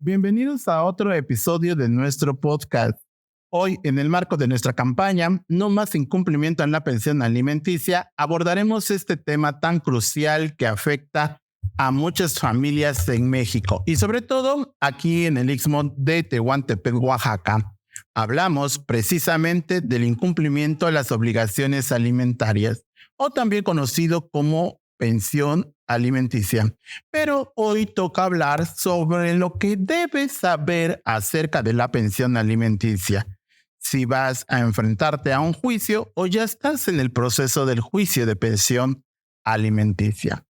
Bienvenidos a otro episodio de nuestro podcast. Hoy, en el marco de nuestra campaña No más incumplimiento en la pensión alimenticia, abordaremos este tema tan crucial que afecta a muchas familias en México y sobre todo aquí en el Istmo de Tehuantepec, Oaxaca. Hablamos precisamente del incumplimiento de las obligaciones alimentarias, o también conocido como pensión alimenticia. Pero hoy toca hablar sobre lo que debes saber acerca de la pensión alimenticia. Si vas a enfrentarte a un juicio o ya estás en el proceso del juicio de pensión alimenticia.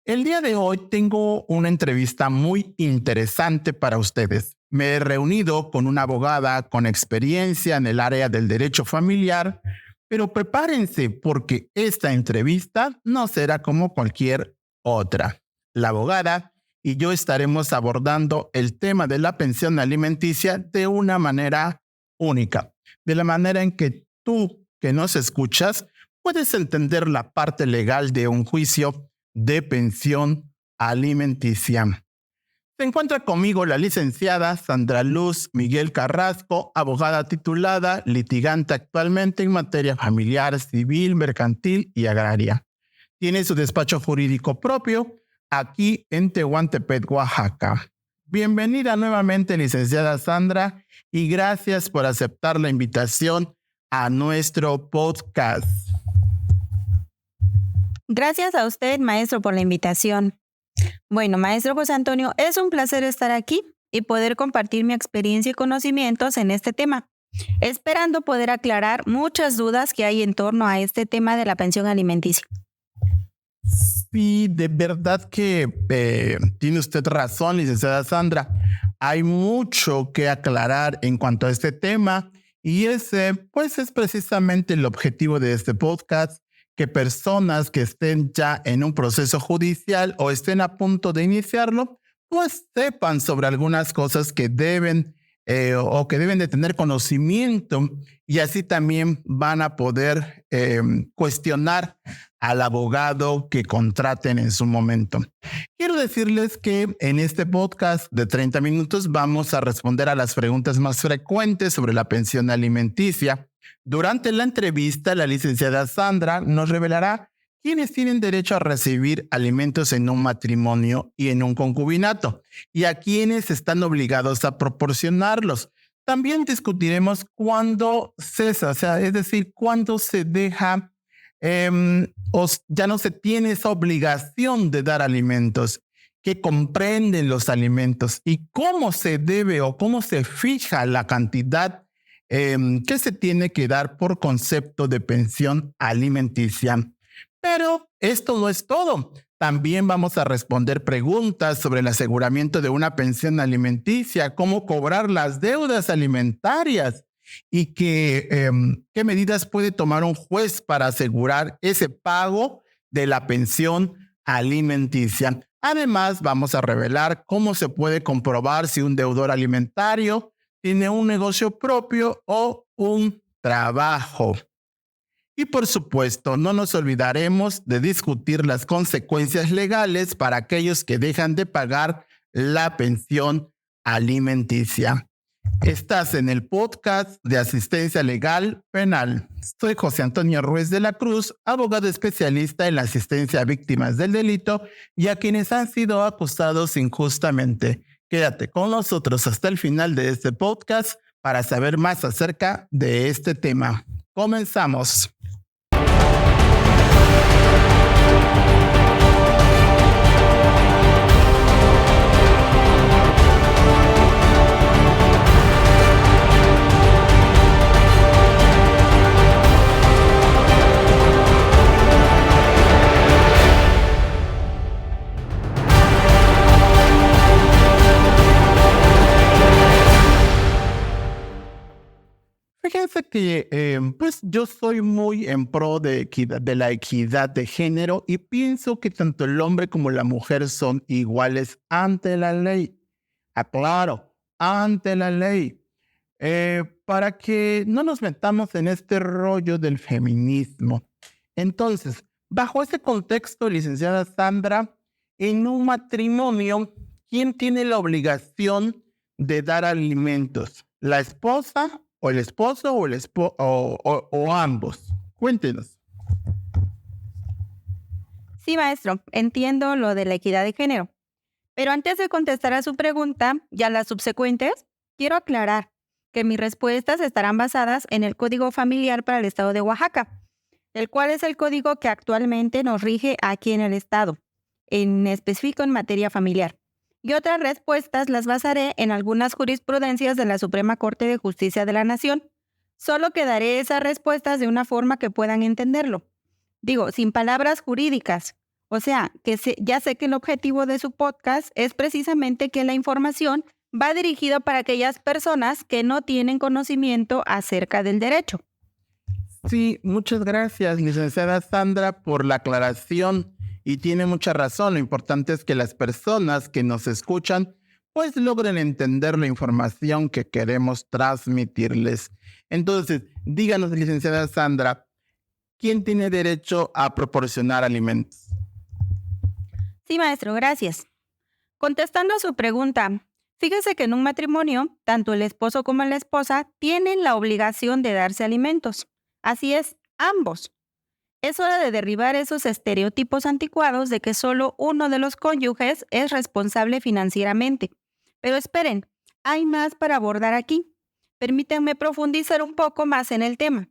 El día de hoy tengo una entrevista muy interesante para ustedes. Me he reunido con una abogada con experiencia en el área del derecho familiar, pero prepárense porque esta entrevista no será como cualquier otra. La abogada y yo estaremos abordando el tema de la pensión alimenticia de una manera única, de la manera en que tú que nos escuchas puedes entender la parte legal de un juicio de pensión alimenticia. Se encuentra conmigo la licenciada Sandra Luz Miguel Carrasco, abogada titulada, litigante actualmente en materia familiar, civil, mercantil y agraria. Tiene su despacho jurídico propio aquí en Tehuantepec, Oaxaca. Bienvenida nuevamente, licenciada Sandra, y gracias por aceptar la invitación a nuestro podcast. Gracias a usted, maestro, por la invitación. Bueno, maestro José Antonio, es un placer estar aquí y poder compartir mi experiencia y conocimientos en este tema, esperando poder aclarar muchas dudas que hay en torno a este tema de la pensión alimenticia. Sí, de verdad que tiene usted razón, licenciada Sandra. Hay mucho que aclarar en cuanto a este tema y ese, pues, es precisamente el objetivo de este podcast, que personas que estén ya en un proceso judicial o estén a punto de iniciarlo, pues sepan sobre algunas cosas que deben o que deben de tener conocimiento, y así también van a poder cuestionar al abogado que contraten en su momento. Quiero decirles que en este podcast de 30 minutos vamos a responder a las preguntas más frecuentes sobre la pensión alimenticia. Durante la entrevista, la licenciada Sandra nos revelará quiénes tienen derecho a recibir alimentos en un matrimonio y en un concubinato, y a quienes están obligados a proporcionarlos. También discutiremos cuándo cesa, es decir, cuándo se deja o ya no se tiene esa obligación de dar alimentos, qué comprenden los alimentos y cómo se debe o cómo se fija la cantidad que se tiene que dar por concepto de pensión alimenticia. Pero esto no es todo. También vamos a responder preguntas sobre el aseguramiento de una pensión alimenticia, cómo cobrar las deudas alimentarias y qué medidas puede tomar un juez para asegurar ese pago de la pensión alimenticia. Además, vamos a revelar cómo se puede comprobar si un deudor alimentario tiene un negocio propio o un trabajo. Y por supuesto, no nos olvidaremos de discutir las consecuencias legales para aquellos que dejan de pagar la pensión alimenticia. Estás en el podcast de Asistencia Legal Penal. Soy José Antonio Ruiz de la Cruz, abogado especialista en la asistencia a víctimas del delito y a quienes han sido acusados injustamente. Quédate con nosotros hasta el final de este podcast para saber más acerca de este tema. Comenzamos. Fíjense que pues yo soy muy en pro de la equidad de género y pienso que tanto el hombre como la mujer son iguales ante la ley. Aclaro, ante la ley. Para que no nos metamos en este rollo del feminismo. Entonces, bajo ese contexto, licenciada Sandra, en un matrimonio, ¿quién tiene la obligación de dar alimentos? ¿La esposa o el esposo o ambos? Cuéntenos. Sí, maestro, entiendo lo de la equidad de género. Pero antes de contestar a su pregunta y a las subsecuentes, quiero aclarar que mis respuestas estarán basadas en el Código Familiar para el Estado de Oaxaca, el cual es el código que actualmente nos rige aquí en el Estado, en específico en materia familiar. Y otras respuestas las basaré en algunas jurisprudencias de la Suprema Corte de Justicia de la Nación. Solo que daré esas respuestas de una forma que puedan entenderlo. Digo, sin palabras jurídicas. O sea, ya sé que el objetivo de su podcast es precisamente que la información va dirigida para aquellas personas que no tienen conocimiento acerca del derecho. Sí, muchas gracias, licenciada Sandra, por la aclaración. Y tiene mucha razón. Lo importante es que las personas que nos escuchan pues logren entender la información que queremos transmitirles. Entonces, díganos, licenciada Sandra, ¿quién tiene derecho a proporcionar alimentos? Sí, maestro, gracias. Contestando a su pregunta, fíjese que en un matrimonio, tanto el esposo como la esposa tienen la obligación de darse alimentos. Así es, ambos. Es hora de derribar esos estereotipos anticuados de que solo uno de los cónyuges es responsable financieramente. Pero esperen, hay más para abordar aquí. Permítanme profundizar un poco más en el tema.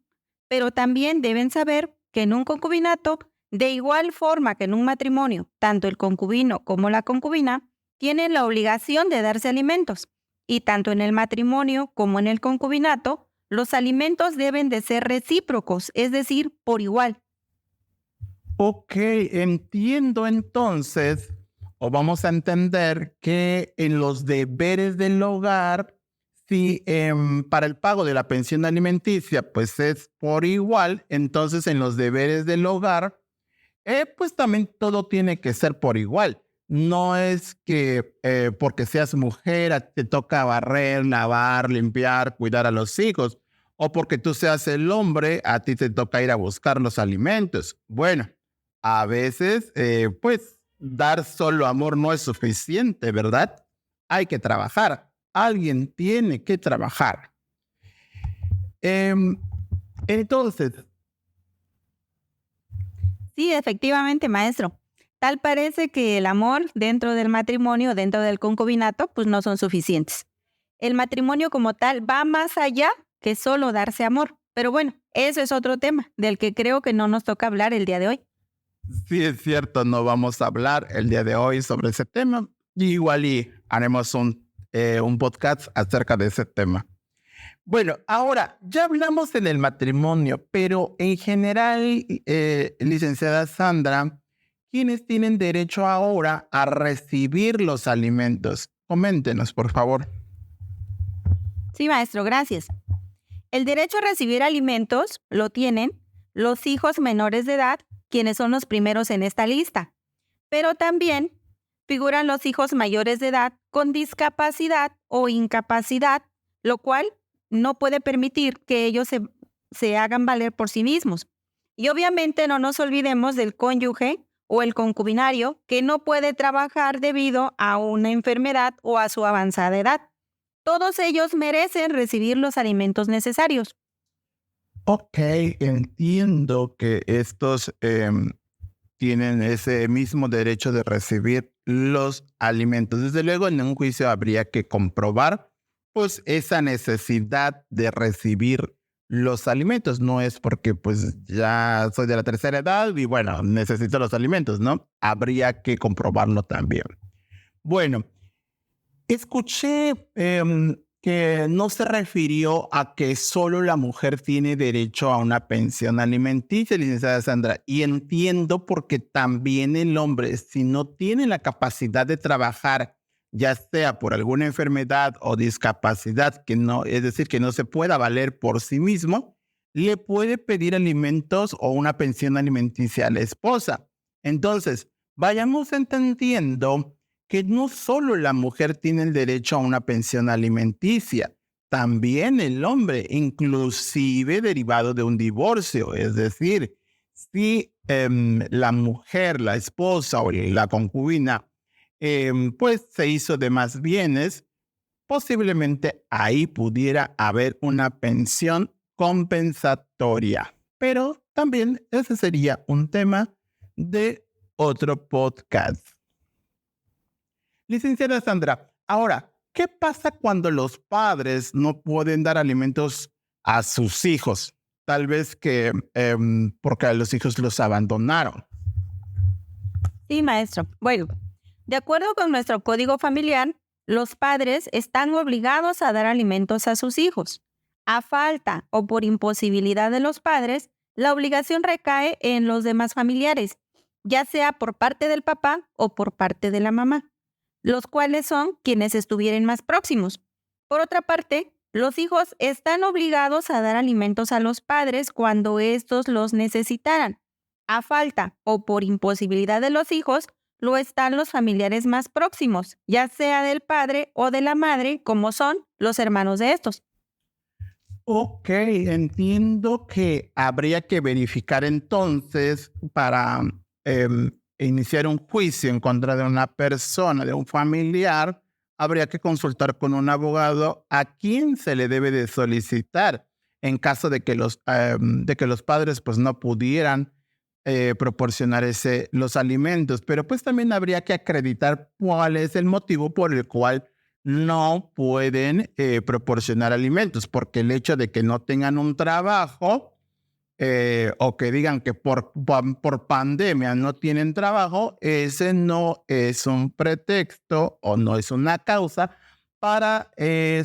Pero también deben saber que en un concubinato, de igual forma que en un matrimonio, tanto el concubino como la concubina tienen la obligación de darse alimentos. Y tanto en el matrimonio como en el concubinato, los alimentos deben de ser recíprocos, es decir, por igual. Ok, entiendo entonces, o vamos a entender que en los deberes del hogar, si para el pago de la pensión alimenticia, pues es por igual, entonces en los deberes del hogar, pues también todo tiene que ser por igual. No es que porque seas mujer te toca barrer, lavar, limpiar, cuidar a los hijos, o porque tú seas el hombre, a ti te toca ir a buscar los alimentos. Bueno, a veces, pues, dar solo amor no es suficiente, ¿verdad? Hay que trabajar. Alguien tiene que trabajar. Entonces, Sí, efectivamente, maestro. Tal parece que el amor dentro del matrimonio, dentro del concubinato, pues no son suficientes. El matrimonio como tal va más allá que solo darse amor. Pero bueno, eso es otro tema del que creo que no nos toca hablar el día de hoy. sí es cierto, no vamos a hablar el día de hoy sobre ese tema. Igual y haremos un podcast acerca de ese tema. Bueno, ahora ya hablamos en el matrimonio, pero en general, licenciada Sandra, ¿quiénes tienen derecho ahora a recibir los alimentos? Coméntenos, por favor. Sí, maestro, gracias. El derecho a recibir alimentos lo tienen los hijos menores de edad, quienes son los primeros en esta lista. Pero también figuran los hijos mayores de edad con discapacidad o incapacidad, lo cual no puede permitir que ellos se hagan valer por sí mismos. Y obviamente no nos olvidemos del cónyuge o el concubinario que no puede trabajar debido a una enfermedad o a su avanzada edad. Todos ellos merecen recibir los alimentos necesarios. Ok, entiendo que estos tienen ese mismo derecho de recibir los alimentos. Desde luego, en un juicio habría que comprobar pues esa necesidad de recibir los alimentos. No es porque pues ya soy de la tercera edad y bueno, necesito los alimentos, ¿no? Habría que comprobarlo también. Bueno, escuché que no se refirió a que solo la mujer tiene derecho a una pensión alimenticia, licenciada Sandra, y entiendo porque también el hombre, si no tiene la capacidad de trabajar, ya sea por alguna enfermedad o discapacidad, que no, es decir, que no se pueda valer por sí mismo, le puede pedir alimentos o una pensión alimenticia a la esposa. Entonces, vayamos entendiendo que no solo la mujer tiene el derecho a una pensión alimenticia, también el hombre, inclusive derivado de un divorcio. Es decir, si la mujer, la esposa o la concubina pues se hizo de más bienes, posiblemente ahí pudiera haber una pensión compensatoria. Pero también ese sería un tema de otro podcast. Licenciada Sandra, ahora, ¿qué pasa cuando los padres no pueden dar alimentos a sus hijos? Tal vez que porque los hijos los abandonaron. Sí, maestro. Bueno, de acuerdo con nuestro código familiar, los padres están obligados a dar alimentos a sus hijos. A falta o por imposibilidad de los padres, la obligación recae en los demás familiares, ya sea por parte del papá o por parte de la mamá, los cuales son quienes estuvieren más próximos. Por otra parte, los hijos están obligados a dar alimentos a los padres cuando estos los necesitaran. A falta o por imposibilidad de los hijos, lo están los familiares más próximos, ya sea del padre o de la madre, como son los hermanos de estos. Ok, entiendo que habría que verificar entonces para iniciar un juicio en contra de una persona, de un familiar, habría que consultar con un abogado a quién se le debe de solicitar en caso de que los padres pues no pudieran proporcionar los alimentos, pero pues también habría que acreditar cuál es el motivo por el cual no pueden proporcionar alimentos, porque el hecho de que no tengan un trabajo o que digan que por pandemia no tienen trabajo, ese no es un pretexto o no es una causa para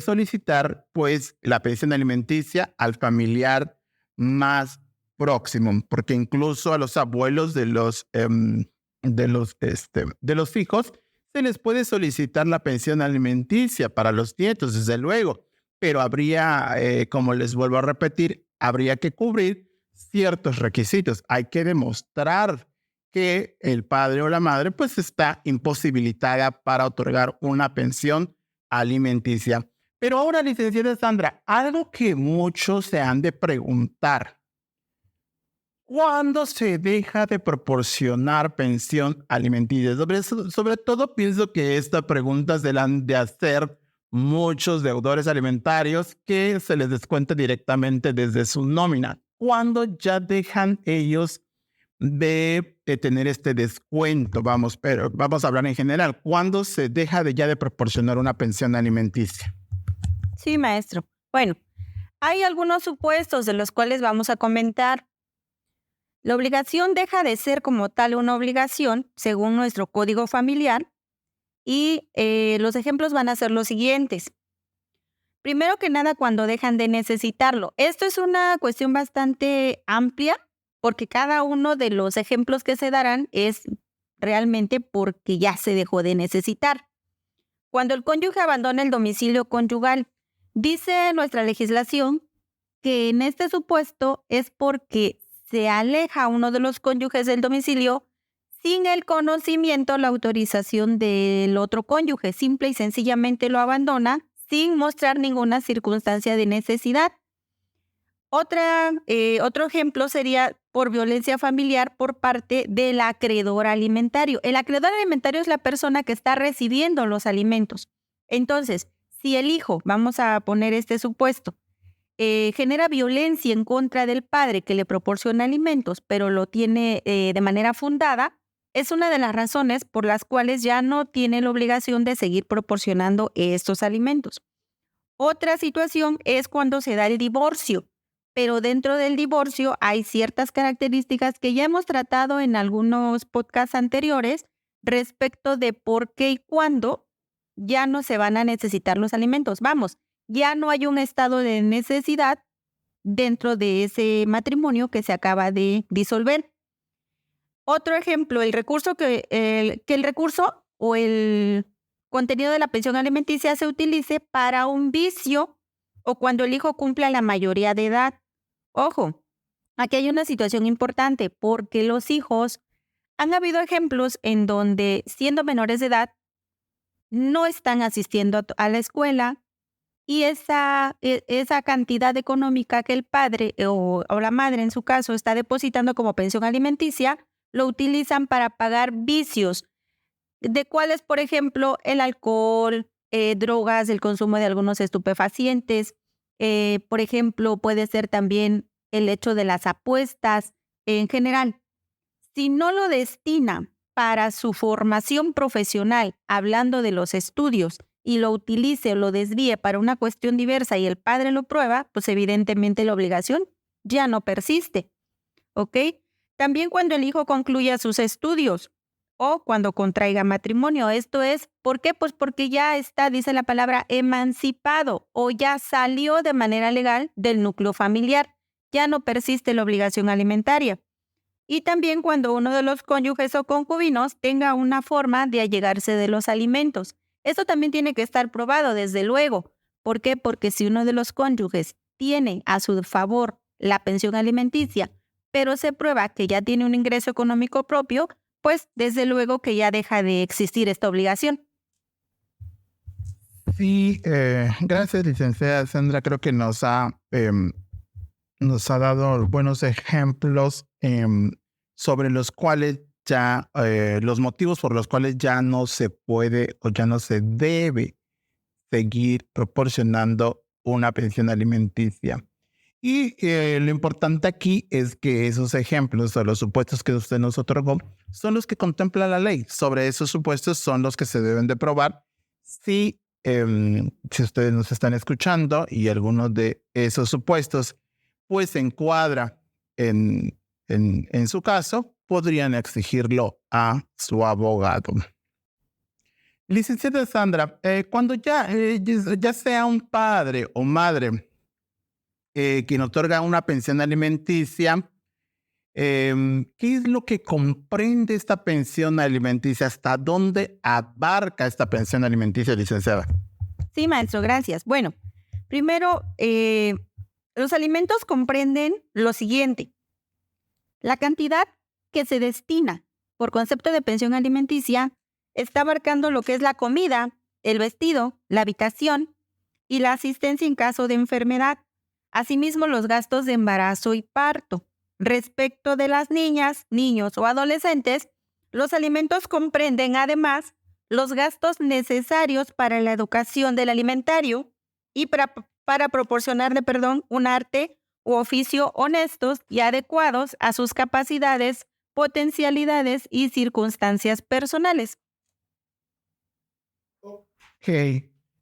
solicitar pues la pensión alimenticia al familiar más próximo, porque incluso a los abuelos de los hijos se les puede solicitar la pensión alimenticia para los nietos, desde luego, pero habría, como les vuelvo a repetir, habría que cubrir ciertos requisitos. Hay que demostrar que el padre o la madre pues está imposibilitada para otorgar una pensión alimenticia. Pero ahora, licenciada Sandra, algo que muchos se han de preguntar: ¿cuándo se deja de proporcionar pensión alimenticia? Sobre todo pienso que esta pregunta se la han de hacer muchos deudores alimentarios que se les descuenta directamente desde su nómina. ¿Cuándo ya dejan ellos de tener este descuento? Pero vamos a hablar en general. ¿Cuándo se deja ya de proporcionar una pensión alimenticia? Sí, maestro. Bueno, hay algunos supuestos de los cuales vamos a comentar. La obligación deja de ser como tal una obligación, según nuestro código familiar, y los ejemplos van a ser los siguientes. Primero que nada, cuando dejan de necesitarlo. Esto es una cuestión bastante amplia, porque cada uno de los ejemplos que se darán es realmente porque ya se dejó de necesitar. Cuando el cónyuge abandona el domicilio conyugal, dice nuestra legislación que en este supuesto es porque se aleja uno de los cónyuges del domicilio sin el conocimiento o la autorización del otro cónyuge. Simple y sencillamente lo abandona sin mostrar ninguna circunstancia de necesidad. Otro ejemplo sería por violencia familiar por parte del acreedor alimentario. El acreedor alimentario es la persona que está recibiendo los alimentos. Entonces, si el hijo, vamos a poner este supuesto, genera violencia en contra del padre que le proporciona alimentos, pero lo tiene de manera fundada, es una de las razones por las cuales ya no tiene la obligación de seguir proporcionando estos alimentos. Otra situación es cuando se da el divorcio, pero dentro del divorcio hay ciertas características que ya hemos tratado en algunos podcasts anteriores respecto de por qué y cuándo ya no se van a necesitar los alimentos. Vamos, ya no hay un estado de necesidad dentro de ese matrimonio que se acaba de disolver. Otro ejemplo, el recurso o el contenido de la pensión alimenticia se utilice para un vicio o cuando el hijo cumpla la mayoría de edad. Ojo, aquí hay una situación importante porque los hijos, han habido ejemplos en donde siendo menores de edad no están asistiendo a la escuela y esa cantidad económica que el padre o la madre en su caso está depositando como pensión alimenticia, lo utilizan para pagar vicios de cuáles, por ejemplo, el alcohol, drogas, el consumo de algunos estupefacientes, por ejemplo, puede ser también el hecho de las apuestas en general. Si no lo destina para su formación profesional, hablando de los estudios, y lo utilice o lo desvíe para una cuestión diversa y el padre lo prueba, pues evidentemente la obligación ya no persiste, ¿ok? También cuando el hijo concluya sus estudios o cuando contraiga matrimonio. Esto es, ¿por qué? Pues porque ya está, dice la palabra, emancipado o ya salió de manera legal del núcleo familiar. Ya no persiste la obligación alimentaria. Y también cuando uno de los cónyuges o concubinos tenga una forma de allegarse de los alimentos. Esto también tiene que estar probado, desde luego. ¿Por qué? Porque si uno de los cónyuges tiene a su favor la pensión alimenticia, pero se prueba que ya tiene un ingreso económico propio, pues desde luego que ya deja de existir esta obligación. Sí, gracias, licenciada Sandra. Creo que nos ha dado buenos ejemplos sobre los cuales ya, los motivos por los cuales ya no se puede o ya no se debe seguir proporcionando una pensión alimenticia. Y lo importante aquí es que esos ejemplos o los supuestos que usted nos otorgó son los que contempla la ley. Sobre esos supuestos son los que se deben de probar. Si ustedes nos están escuchando y algunos de esos supuestos pues se encuadra en su caso, podrían exigirlo a su abogado. Licenciada Sandra, cuando ya sea un padre o madre quien otorga una pensión alimenticia, ¿qué es lo que comprende esta pensión alimenticia? ¿Hasta dónde abarca esta pensión alimenticia, licenciada? Sí, maestro, gracias. Bueno, primero, los alimentos comprenden lo siguiente: la cantidad que se destina por concepto de pensión alimenticia está abarcando lo que es la comida, el vestido, la habitación y la asistencia en caso de enfermedad, asimismo los gastos de embarazo y parto. Respecto de las niñas, niños o adolescentes, los alimentos comprenden además los gastos necesarios para la educación del alimentario y para proporcionarle, un arte u oficio honestos y adecuados a sus capacidades, potencialidades y circunstancias personales. Ok.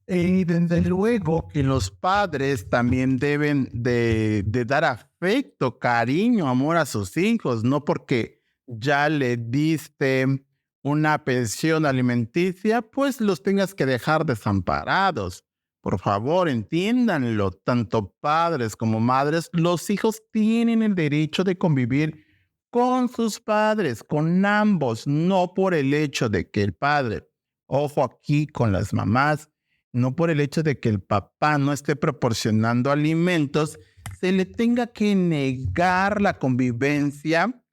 Y desde luego que los padres también deben de dar afecto, cariño, amor a sus hijos, no porque ya le diste una pensión alimenticia, pues los tengas que dejar desamparados. Por favor, entiéndanlo, tanto padres como madres, los hijos tienen el derecho de convivir con sus padres, con ambos, no por el hecho de que el padre, ojo aquí con las mamás, no por el hecho de que el papá no esté proporcionando alimentos, se le tenga que negar la convivencia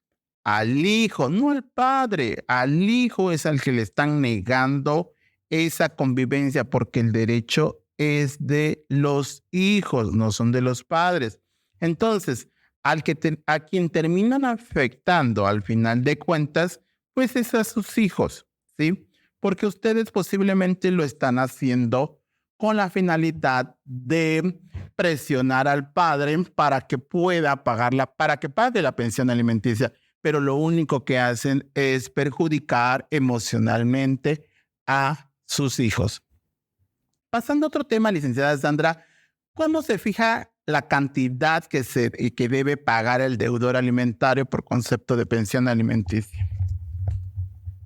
al hijo, no al padre, al hijo es al que le están negando esa convivencia porque el derecho es de los hijos, no son de los padres. Entonces, a quien terminan afectando al final de cuentas, pues es a sus hijos, ¿sí? Porque ustedes posiblemente lo están haciendo con la finalidad de presionar al padre para que pueda pagarla, para que pague la pensión alimenticia, pero lo único que hacen es perjudicar emocionalmente a sus hijos. Pasando a otro tema, licenciada Sandra, ¿cuándo se fija la cantidad que debe pagar el deudor alimentario por concepto de pensión alimenticia?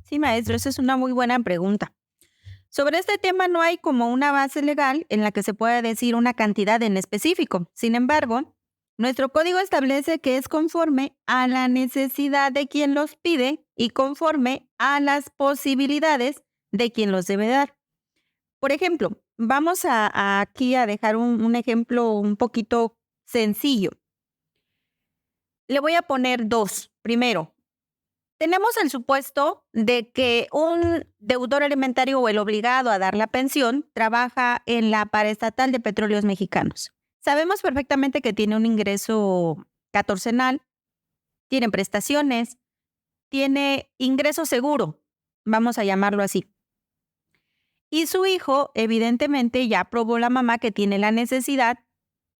Sí, maestro, esa es una muy buena pregunta. Sobre este tema no hay como una base legal en la que se pueda decir una cantidad en específico. Sin embargo, nuestro código establece que es conforme a la necesidad de quien los pide y conforme a las posibilidades de quien los debe dar. Por ejemplo, vamos aquí a dejar un ejemplo un poquito sencillo. Le voy a poner dos. Primero, tenemos el supuesto de que un deudor alimentario o el obligado a dar la pensión trabaja en la Paraestatal de Petróleos Mexicanos. Sabemos perfectamente que tiene un ingreso catorcenal, tiene prestaciones, tiene ingreso seguro, vamos a llamarlo así. Y su hijo, evidentemente, ya probó la mamá que tiene la necesidad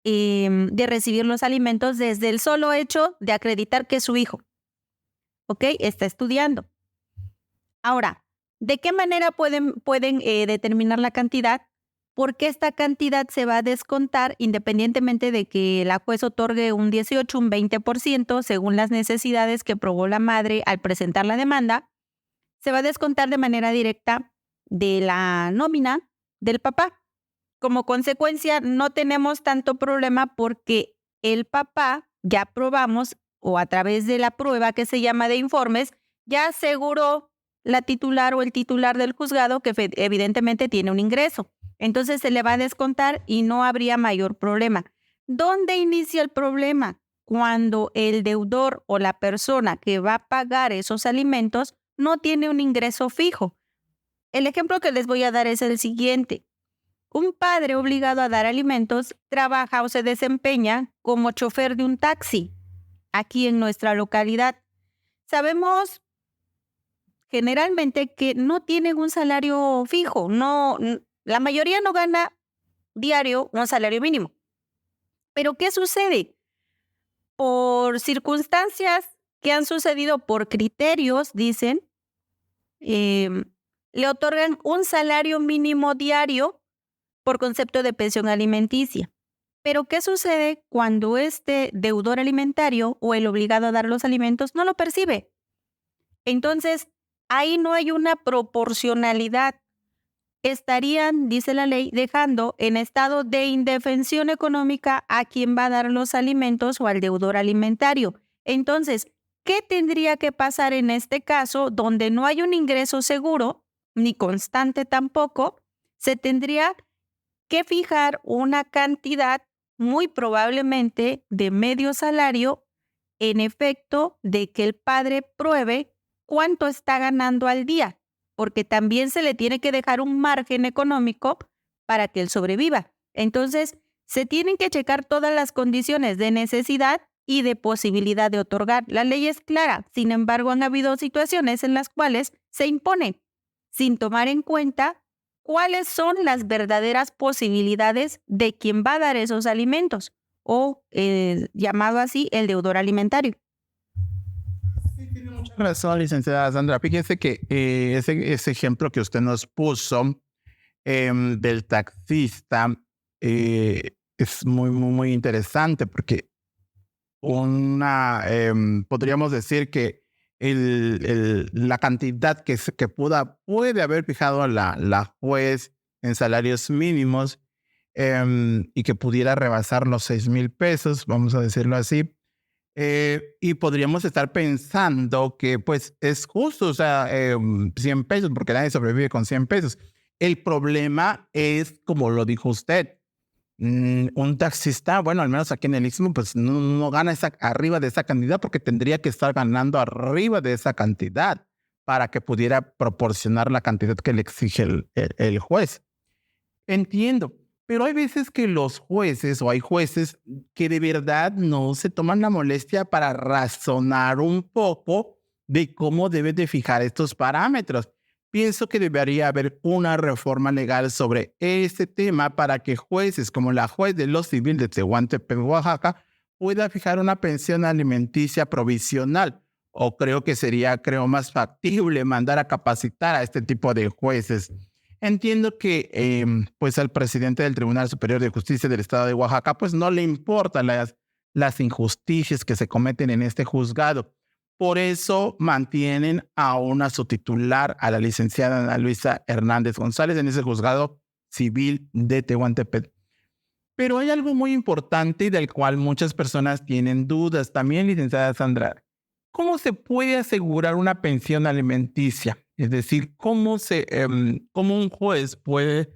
de recibir los alimentos desde el solo hecho de acreditar que es su hijo, ¿ok? Está estudiando. Ahora, ¿de qué manera pueden determinar la cantidad? Porque esta cantidad se va a descontar independientemente de que la juez otorgue un 18, un 20%, según las necesidades que probó la madre al presentar la demanda, se va a descontar de manera directa de la nómina del papá. Como consecuencia, no tenemos tanto problema porque el papá ya probamos, o a través de la prueba que se llama de informes, ya aseguró la titular o el titular del juzgado que evidentemente tiene un ingreso. Entonces se le va a descontar y no habría mayor problema. ¿Dónde inicia el problema? Cuando el deudor o la persona que va a pagar esos alimentos no tiene un ingreso fijo. El ejemplo que les voy a dar es el siguiente. Un padre obligado a dar alimentos trabaja o se desempeña como chofer de un taxi aquí en nuestra localidad. Sabemos generalmente que no tienen un salario fijo. La mayoría no gana diario un salario mínimo. ¿Pero qué sucede? Por circunstancias que han sucedido por criterios, dicen, le otorgan un salario mínimo diario por concepto de pensión alimenticia. Pero ¿qué sucede cuando este deudor alimentario o el obligado a dar los alimentos no lo percibe? Entonces, ahí no hay una proporcionalidad. Estarían, dice la ley, dejando en estado de indefensión económica a quien va a dar los alimentos o al deudor alimentario. Entonces, ¿qué tendría que pasar en este caso donde no hay un ingreso seguro, ni constante tampoco? Se tendría que fijar una cantidad muy probablemente de medio salario en efecto de que el padre pruebe cuánto está ganando al día, porque también se le tiene que dejar un margen económico para que él sobreviva. Entonces, se tienen que checar todas las condiciones de necesidad y de posibilidad de otorgar. La ley es clara, sin embargo, han habido situaciones en las cuales se impone sin tomar en cuenta cuáles son las verdaderas posibilidades de quien va a dar esos alimentos o llamado así el deudor alimentario. Sí, tiene mucha razón, licenciada Sandra. Fíjese que ese ejemplo que usted nos puso del taxista es muy interesante porque podríamos decir que la cantidad que puede haber fijado la juez en salarios mínimos y que pudiera rebasar los 6,000 pesos, vamos a decirlo así. Y podríamos estar pensando que pues es justo, o sea, 100 pesos, porque nadie sobrevive con 100 pesos. El problema es, como lo dijo usted, un taxista, bueno, al menos aquí en el Istmo, pues no gana arriba de esa cantidad porque tendría que estar ganando arriba de esa cantidad para que pudiera proporcionar la cantidad que le exige el juez. Entiendo, pero hay veces que los jueces o hay jueces que de verdad no se toman la molestia para razonar un poco de cómo deben de fijar estos parámetros. Pienso que debería haber una reforma legal sobre este tema para que jueces como la juez de lo civil de Tehuantepec, Oaxaca, pueda fijar una pensión alimenticia provisional. O creo que sería, más factible mandar a capacitar a este tipo de jueces. Entiendo que pues al presidente del Tribunal Superior de Justicia del Estado de Oaxaca pues no le importan las injusticias que se cometen en este juzgado. Por eso mantienen aún a su titular, a la licenciada Ana Luisa Hernández González, en ese juzgado civil de Tehuantepec. Pero hay algo muy importante y del cual muchas personas tienen dudas también, licenciada Sandra. ¿Cómo se puede asegurar una pensión alimenticia? Es decir, ¿cómo un juez puede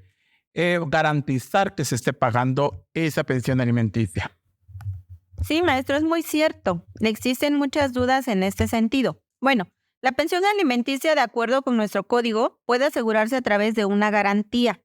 garantizar que se esté pagando esa pensión alimenticia? Sí, maestro, es muy cierto. Existen muchas dudas en este sentido. Bueno, la pensión alimenticia, de acuerdo con nuestro código, puede asegurarse a través de una garantía,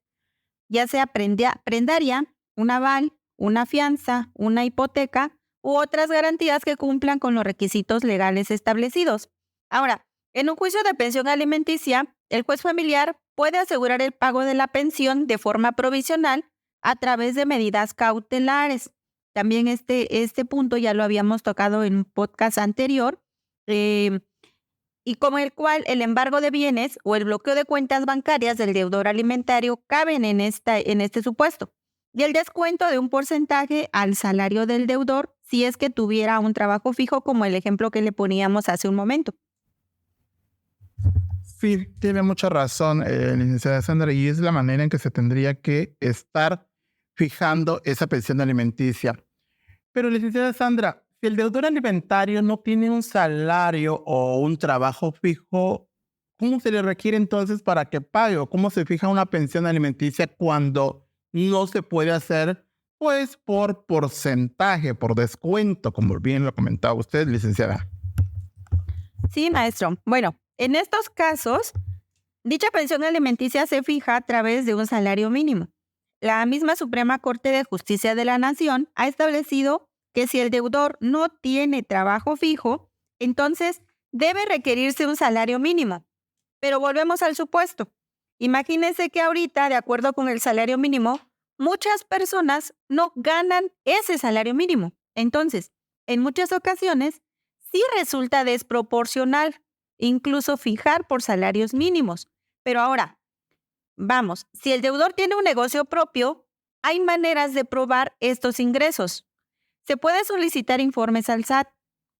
ya sea prendaria, un aval, una fianza, una hipoteca u otras garantías que cumplan con los requisitos legales establecidos. Ahora, En un juicio de pensión alimenticia, el juez familiar puede asegurar el pago de la pensión de forma provisional a través de medidas cautelares. También este punto ya lo habíamos tocado en un podcast anterior, y como el cual el embargo de bienes o el bloqueo de cuentas bancarias del deudor alimentario caben en este supuesto, y el descuento de un porcentaje al salario del deudor si es que tuviera un trabajo fijo, como el ejemplo que le poníamos hace un momento. Sí, tiene mucha razón, licenciada Sandra, y es la manera en que se tendría que estar fijando esa pensión alimenticia. Pero, licenciada Sandra, si el deudor alimentario no tiene un salario o un trabajo fijo, ¿cómo se le requiere entonces para que pague? ¿O cómo se fija una pensión alimenticia cuando no se puede hacer, pues, por porcentaje, por descuento, como bien lo comentaba usted, licenciada? Sí, maestro. Bueno, en estos casos, dicha pensión alimenticia se fija a través de un salario mínimo. La misma Suprema Corte de Justicia de la Nación ha establecido que si el deudor no tiene trabajo fijo, entonces debe requerirse un salario mínimo. Pero volvemos al supuesto. Imagínense que ahorita, de acuerdo con el salario mínimo, muchas personas no ganan ese salario mínimo. Entonces, en muchas ocasiones, sí resulta desproporcional, incluso fijar por salarios mínimos. Pero ahora, vamos, si el deudor tiene un negocio propio, hay maneras de probar estos ingresos. Se puede solicitar informes al SAT,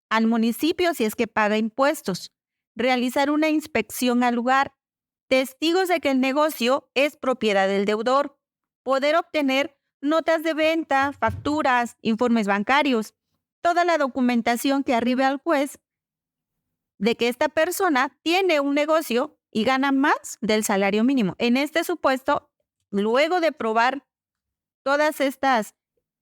al municipio si es que paga impuestos, realizar una inspección al lugar, testigos de que el negocio es propiedad del deudor, poder obtener notas de venta, facturas, informes bancarios, toda la documentación que arribe al juez de que esta persona tiene un negocio y gana más del salario mínimo. En este supuesto, luego de probar todas estas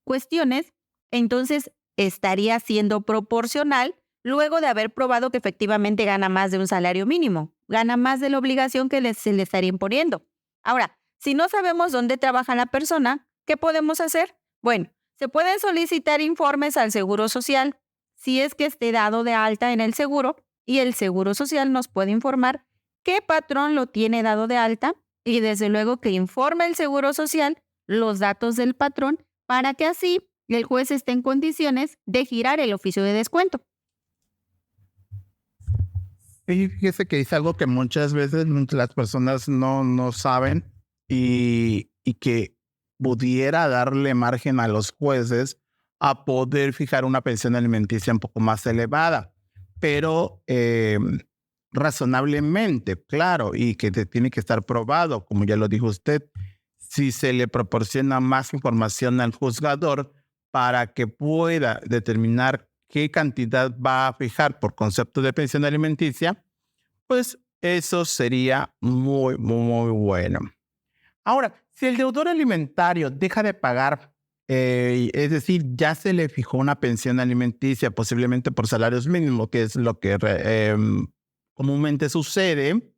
cuestiones, entonces estaría siendo proporcional luego de haber probado que efectivamente gana más de un salario mínimo, gana más de la obligación que se le estaría imponiendo. Ahora, si no sabemos dónde trabaja la persona, ¿qué podemos hacer? Bueno, se pueden solicitar informes al Seguro Social si es que esté dado de alta en el seguro, y el Seguro Social nos puede informar qué patrón lo tiene dado de alta, y desde luego que informe el Seguro Social los datos del patrón para que así el juez esté en condiciones de girar el oficio de descuento. Y fíjese que es algo que muchas veces las personas no saben y que pudiera darle margen a los jueces a poder fijar una pensión alimenticia un poco más elevada, pero razonablemente, claro, y que tiene que estar probado, como ya lo dijo usted, si se le proporciona más información al juzgador para que pueda determinar qué cantidad va a fijar por concepto de pensión alimenticia, pues eso sería muy, muy bueno. Ahora, si el deudor alimentario deja de pagar, es decir, ya se le fijó una pensión alimenticia, posiblemente por salarios mínimos, que es lo que comúnmente sucede,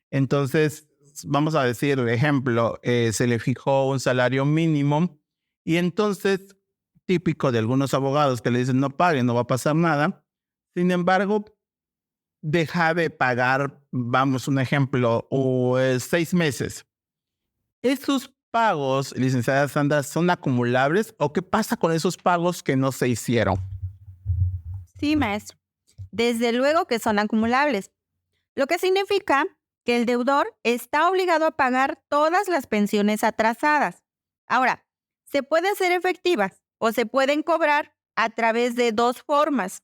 entonces vamos a decir, por ejemplo, se le fijó un salario mínimo y entonces, típico de algunos abogados que le dicen no pague, no va a pasar nada. Sin embargo, deja de pagar, vamos, un ejemplo, 6 meses. ¿Esos pagos, licenciada Sandra, son acumulables o qué pasa con esos pagos que no se hicieron? Sí, maestro. Desde luego que son acumulables, lo que significa que el deudor está obligado a pagar todas las pensiones atrasadas. Ahora, se pueden hacer efectivas o se pueden cobrar a través de dos formas.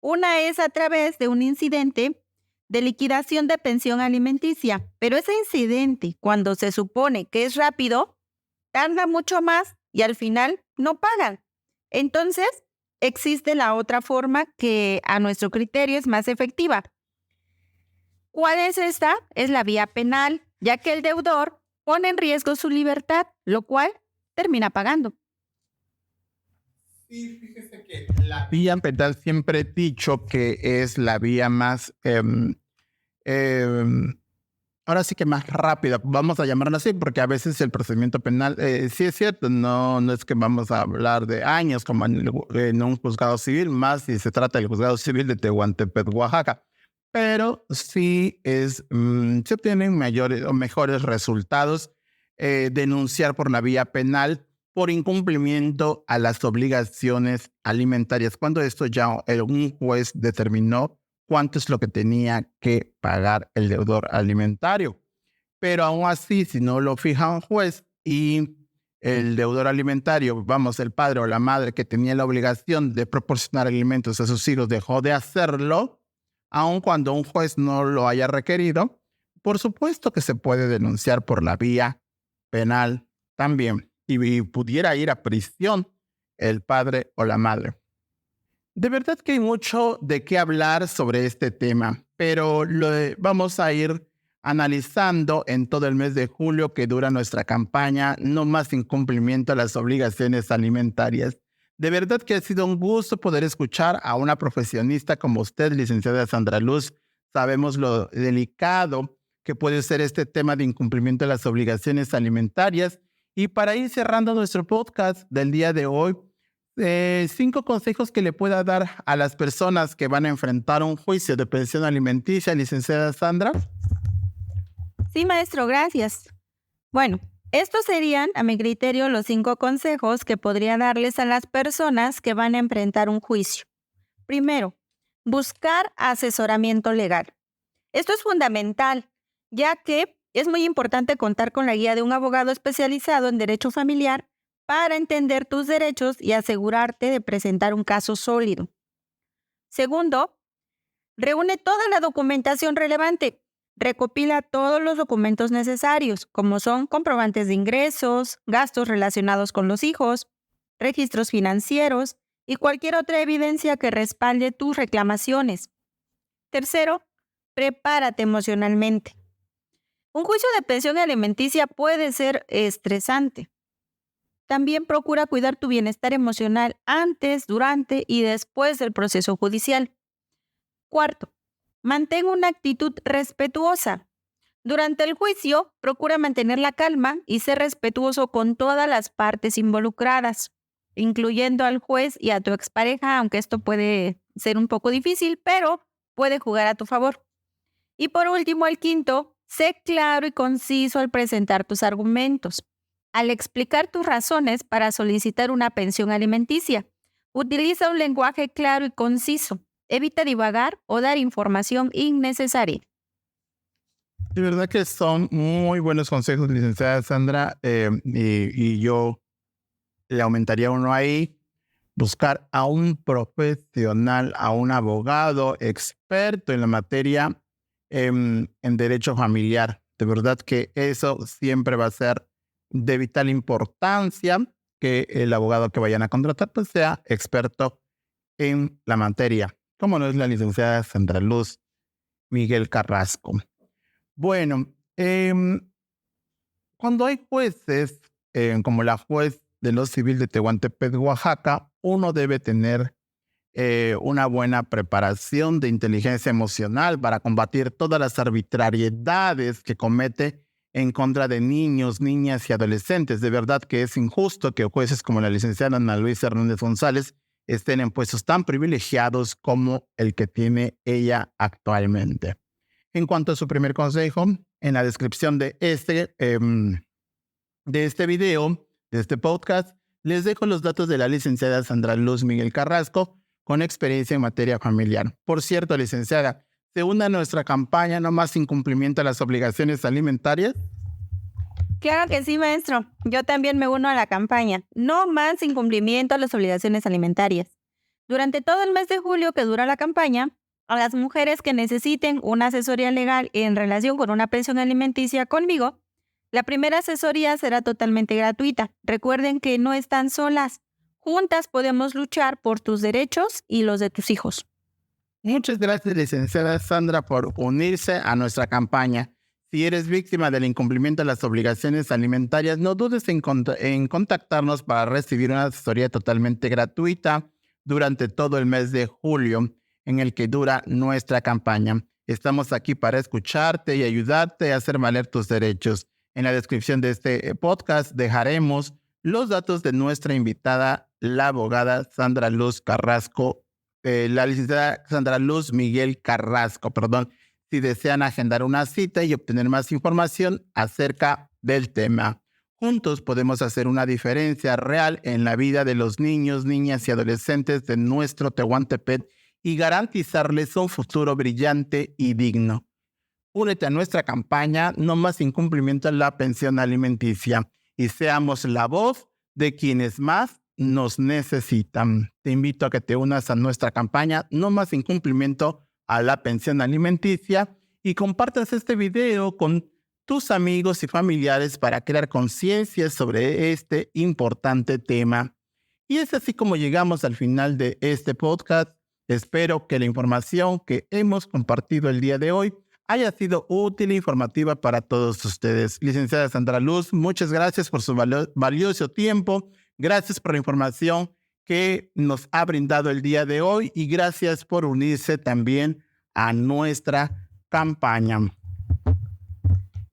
Una es a través de un incidente de liquidación de pensión alimenticia, pero ese incidente, cuando se supone que es rápido, tarda mucho más y al final no pagan. Entonces, existe la otra forma que a nuestro criterio es más efectiva. ¿Cuál es esta? Es la vía penal, ya que el deudor pone en riesgo su libertad, lo cual termina pagando. Sí, fíjese que la vía penal siempre he dicho que es la vía más, ahora sí que más rápida, vamos a llamarlo así, porque a veces el procedimiento penal, sí es cierto, no es que vamos a hablar de años como en un juzgado civil, más si se trata del juzgado civil de Tehuantepec, Oaxaca. pero sí se obtienen mayores o mejores resultados denunciar por la vía penal por incumplimiento a las obligaciones alimentarias, cuando esto ya un juez determinó cuánto es lo que tenía que pagar el deudor alimentario. Pero aún así, si no lo fija un juez y el deudor alimentario, vamos, el padre o la madre que tenía la obligación de proporcionar alimentos a sus hijos, dejó de hacerlo, aun cuando un juez no lo haya requerido, por supuesto que se puede denunciar por la vía penal también y pudiera ir a prisión el padre o la madre. De verdad que hay mucho de qué hablar sobre este tema, pero vamos a ir analizando en todo el mes de julio que dura nuestra campaña No Más Incumplimiento a las Obligaciones Alimentarias. De verdad que ha sido un gusto poder escuchar a una profesionista como usted, licenciada Sandra Luz. Sabemos lo delicado que puede ser este tema de incumplimiento de las obligaciones alimentarias. Y para ir cerrando nuestro podcast del día de hoy, 5 consejos que le pueda dar a las personas que van a enfrentar un juicio de pensión alimenticia, licenciada Sandra. Sí, maestro, gracias. Bueno, estos serían, a mi criterio, los 5 consejos que podría darles a las personas que van a enfrentar un juicio. Primero, buscar asesoramiento legal. Esto es fundamental, ya que es muy importante contar con la guía de un abogado especializado en derecho familiar para entender tus derechos y asegurarte de presentar un caso sólido. Segundo, reúne toda la documentación relevante. Recopila todos los documentos necesarios, como son comprobantes de ingresos, gastos relacionados con los hijos, registros financieros y cualquier otra evidencia que respalde tus reclamaciones. Tercero, prepárate emocionalmente. Un juicio de pensión alimenticia puede ser estresante. También procura cuidar tu bienestar emocional antes, durante y después del proceso judicial. Cuarto, mantén una actitud respetuosa. Durante el juicio, procura mantener la calma y ser respetuoso con todas las partes involucradas, incluyendo al juez y a tu expareja, aunque esto puede ser un poco difícil, pero puede jugar a tu favor. Y por último, el quinto, sé claro y conciso al presentar tus argumentos. Al explicar tus razones para solicitar una pensión alimenticia, utiliza un lenguaje claro y conciso. Evita divagar o dar información innecesaria. De verdad que son muy buenos consejos, licenciada Sandra, y yo le aumentaría uno ahí, buscar a un profesional, a un abogado experto en la materia en derecho familiar. De verdad que eso siempre va a ser de vital importancia, que el abogado que vayan a contratar pues sea experto en la materia, como no es la licenciada Sandra Luz Miguel Carrasco. Bueno, cuando hay jueces, como la juez de lo civil de Tehuantepec, Oaxaca, uno debe tener una buena preparación de inteligencia emocional para combatir todas las arbitrariedades que comete en contra de niños, niñas y adolescentes. De verdad que es injusto que jueces como la licenciada Ana Luisa Hernández González estén en puestos tan privilegiados como el que tiene ella actualmente. En cuanto a su primer consejo, en la descripción de este video, de este podcast, les dejo los datos de la licenciada Sandra Luz Miguel Carrasco, con experiencia en materia familiar. Por cierto, licenciada, ¿se une a nuestra campaña No Más Incumplimiento a las Obligaciones Alimentarias? Claro que sí, maestro. Yo también me uno a la campaña No Más Incumplimiento a las Obligaciones Alimentarias. Durante todo el mes de julio que dura la campaña, a las mujeres que necesiten una asesoría legal en relación con una pensión alimenticia conmigo, la primera asesoría será totalmente gratuita. Recuerden que no están solas. Juntas podemos luchar por tus derechos y los de tus hijos. Muchas gracias, licenciada Sandra, por unirse a nuestra campaña. Si eres víctima del incumplimiento de las obligaciones alimentarias, no dudes en contactarnos para recibir una asesoría totalmente gratuita durante todo el mes de julio, en el que dura nuestra campaña. Estamos aquí para escucharte y ayudarte a hacer valer tus derechos. En la descripción de este podcast dejaremos los datos de nuestra invitada, la abogada Sandra Luz Carrasco la licenciada Sandra Luz Miguel Carrasco, si desean agendar una cita y obtener más información acerca del tema. Juntos podemos hacer una diferencia real en la vida de los niños, niñas y adolescentes de nuestro Tehuantepec y garantizarles un futuro brillante y digno. Únete a nuestra campaña No Más Incumplimiento en la Pensión Alimenticia y seamos la voz de quienes más nos necesitan. Te invito a que te unas a nuestra campaña No Más Incumplimiento a la Pensión Alimenticia y compartas este video con tus amigos y familiares para crear conciencia sobre este importante tema. Y es así como llegamos al final de este podcast. Espero que la información que hemos compartido el día de hoy haya sido útil e informativa para todos ustedes. Licenciada Sandra Luz, muchas gracias por su valioso tiempo. Gracias por la información que nos ha brindado el día de hoy y gracias por unirse también a nuestra campaña.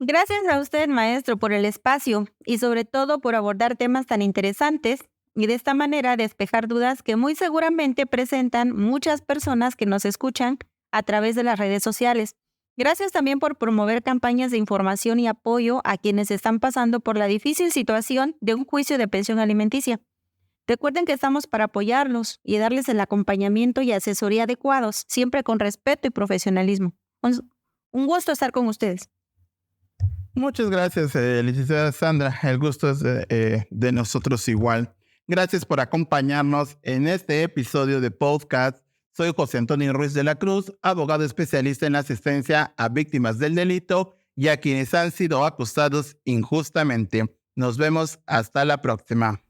Gracias a usted, maestro, por el espacio y sobre todo por abordar temas tan interesantes y de esta manera despejar dudas que muy seguramente presentan muchas personas que nos escuchan a través de las redes sociales. Gracias también por promover campañas de información y apoyo a quienes están pasando por la difícil situación de un juicio de pensión alimenticia. Recuerden que estamos para apoyarlos y darles el acompañamiento y asesoría adecuados, siempre con respeto y profesionalismo. Un gusto estar con ustedes. Muchas gracias, licenciada Sandra. El gusto es de nosotros igual. Gracias por acompañarnos en este episodio de podcast. Soy José Antonio Ruiz de la Cruz, abogado especialista en asistencia a víctimas del delito y a quienes han sido acusados injustamente. Nos vemos hasta la próxima.